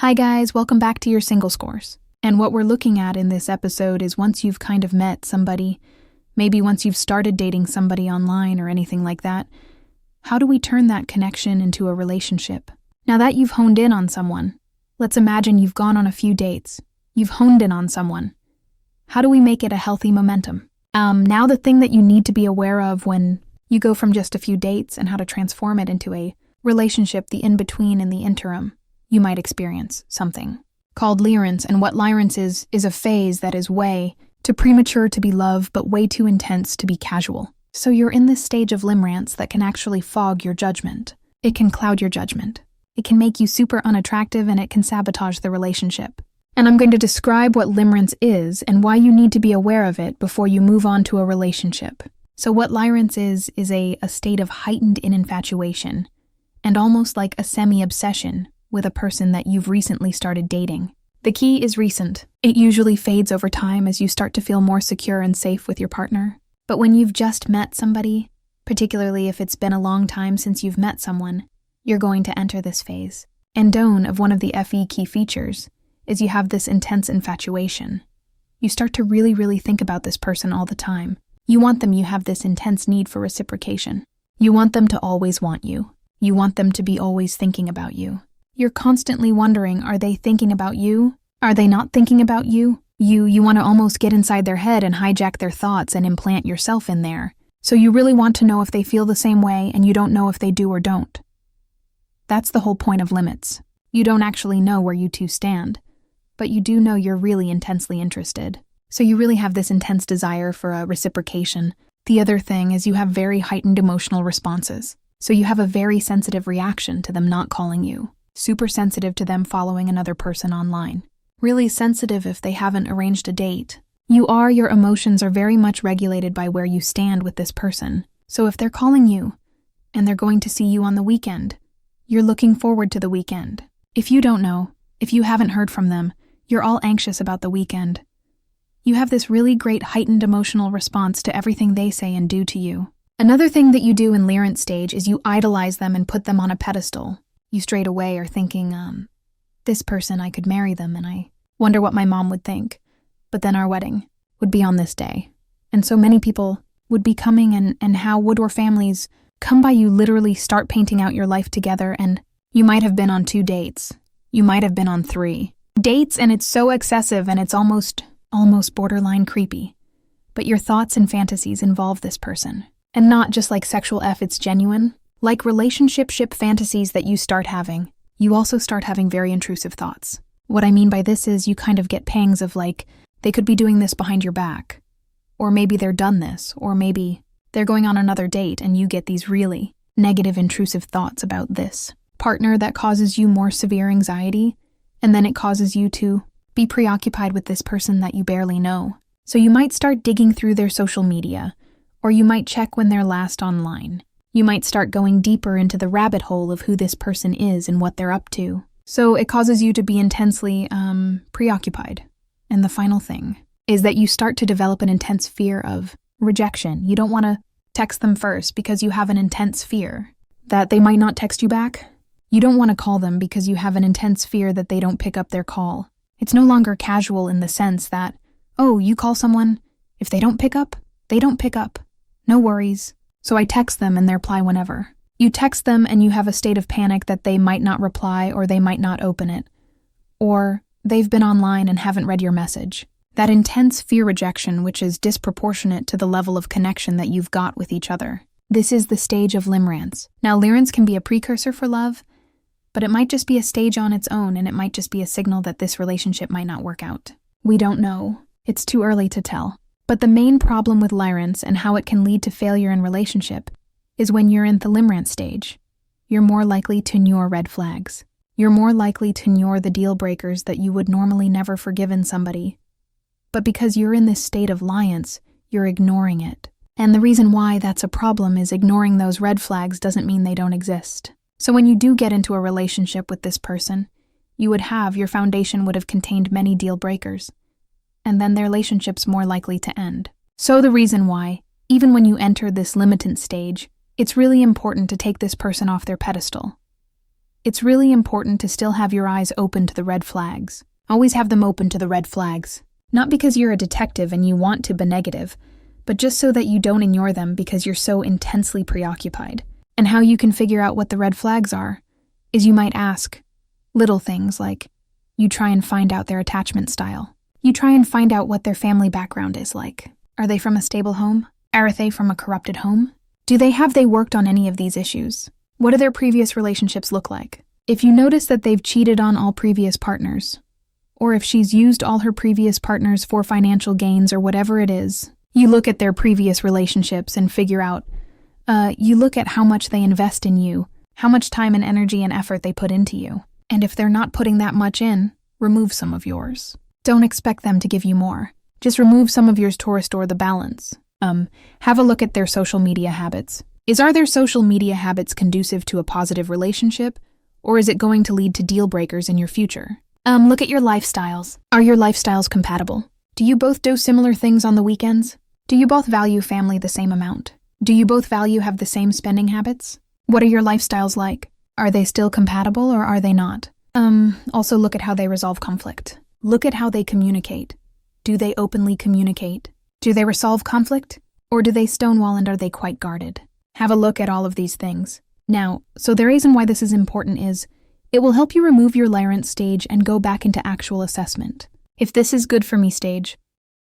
Hi guys, welcome back to your single scores. And what we're looking at in this episode is once you've kind of met somebody, maybe once you've started dating somebody online or anything like that, how do we turn that connection into a relationship? Now that you've honed in on someone, let's imagine you've gone on a few dates. You've honed in on someone. How do we make it a healthy momentum? Now the thing that you need to be aware of when you go from just a few dates and how to transform it into a relationship, the in-between and the interim. You might experience something called limerence, and what limerence is a phase that is way too premature to be love, but way too intense to be casual. So you're in this stage of limerence that can actually fog your judgment. It can cloud your judgment. It can make you super unattractive, and it can sabotage the relationship. And I'm going to describe what limerence is and why you need to be aware of it before you move on to a relationship. So what limerence is a state of heightened infatuation and almost like a semi-obsession with a person that you've recently started dating. The key is recent. It usually fades over time as you start to feel more secure and safe with your partner. But when you've just met somebody, particularly if it's been a long time since you've met someone, you're going to enter this phase. And of one of the FE key features is you have this intense infatuation. You start to really think about this person all the time. You want them, you have this intense need for reciprocation. You want them to always want you. You want them to be always thinking about you. You're constantly wondering, are they thinking about you? Are they not thinking about you? You want to almost get inside their head and hijack their thoughts and implant yourself in there. So you really want to know if they feel the same way, and you don't know if they do or don't. That's the whole point of limits. You don't actually know where you two stand, but you do know you're really intensely interested. So you really have this intense desire for a reciprocation. The other thing is you have very heightened emotional responses. So you have a very sensitive reaction to them not calling you. Super sensitive to them following another person online. Really sensitive if they haven't arranged a date. Your emotions are very much regulated by where you stand with this person. So if they're calling you, and they're going to see you on the weekend, you're looking forward to the weekend. If you don't know, if you haven't heard from them, you're all anxious about the weekend. You have this really great heightened emotional response to everything they say and do to you. Another thing that you do in limerence stage is you idolize them and put them on a pedestal. You straight away are thinking, this person, I could marry them, and I wonder what my mom would think. But then our wedding would be on this day. And so many people would be coming, and how would our families come by you, literally start painting out your life together, and you might have been on 2 dates. You might have been on 3 dates, and it's so excessive, and it's almost borderline creepy. But your thoughts and fantasies involve this person. And not just like sexual it's genuine. Like relationship fantasies that you start having, you also start having very intrusive thoughts. What I mean by this is you kind of get pangs of like, they could be doing this behind your back. Or maybe they're done this, or maybe they're going on another date, and you get these really negative intrusive thoughts about this partner that causes you more severe anxiety, and then it causes you to be preoccupied with this person that you barely know. So you might start digging through their social media, or you might check when they're last online. You might start going deeper into the rabbit hole of who this person is and what they're up to. So it causes you to be intensely preoccupied. And the final thing is that you start to develop an intense fear of rejection. You don't want to text them first because you have an intense fear that they might not text you back. You don't want to call them because you have an intense fear that they don't pick up their call. It's no longer casual in the sense that, oh, you call someone, if they don't pick up, they don't pick up. No worries. So I text them and they reply whenever. You text them and you have a state of panic that they might not reply, or they might not open it. Or they've been online and haven't read your message. That intense fear rejection, which is disproportionate to the level of connection that you've got with each other. This is the stage of limerence. Now, limerence can be a precursor for love, but it might just be a stage on its own, and it might just be a signal that this relationship might not work out. We don't know. It's too early to tell. But the main problem with limerence and how it can lead to failure in relationship is when you're in the limerence stage. You're more likely to ignore red flags. You're more likely to ignore the deal breakers that you would normally never forgive in somebody. But because you're in this state of liance, you're ignoring it. And the reason why that's a problem is ignoring those red flags doesn't mean they don't exist. So when you do get into a relationship with this person, your foundation would have contained many deal breakers. And then their relationship's more likely to end. So the reason why, even when you enter this limitant stage, it's really important to take this person off their pedestal. it's really important to still have your eyes open to the red flags. Always have them open to the red flags. Not because you're a detective and you want to be negative, but just so that you don't ignore them because you're so intensely preoccupied. And how you can figure out what the red flags are is you might ask little things like, you try and find out their attachment style. You try and find out what their family background is like. Are they from a stable home? Are they from a corrupted home? Do they worked on any of these issues? What do their previous relationships look like? If you notice that they've cheated on all previous partners, or if she's used all her previous partners for financial gains or whatever it is, you look at their previous relationships and figure out, you look at how much they invest in you, how much time and energy and effort they put into you. And if they're not putting that much in, remove some of yours. Don't expect them to give you more. Just remove some of yours to restore the balance. Have a look at their social media habits. Are their social media habits conducive to a positive relationship, or is it going to lead to deal breakers in your future? Look at your lifestyles. Are your lifestyles compatible? Do you both do similar things on the weekends? Do you both value family the same amount? Do you both have the same spending habits? What are your lifestyles like? Are they still compatible or are they not? Also look at how they resolve conflict. Look at how they communicate. Do they openly communicate? Do they resolve conflict? Or do they stonewall and are they quite guarded? Have a look at all of these things. Now, so the reason why this is important is, it will help you remove your Larence stage and go back into actual assessment. If this is good for me stage,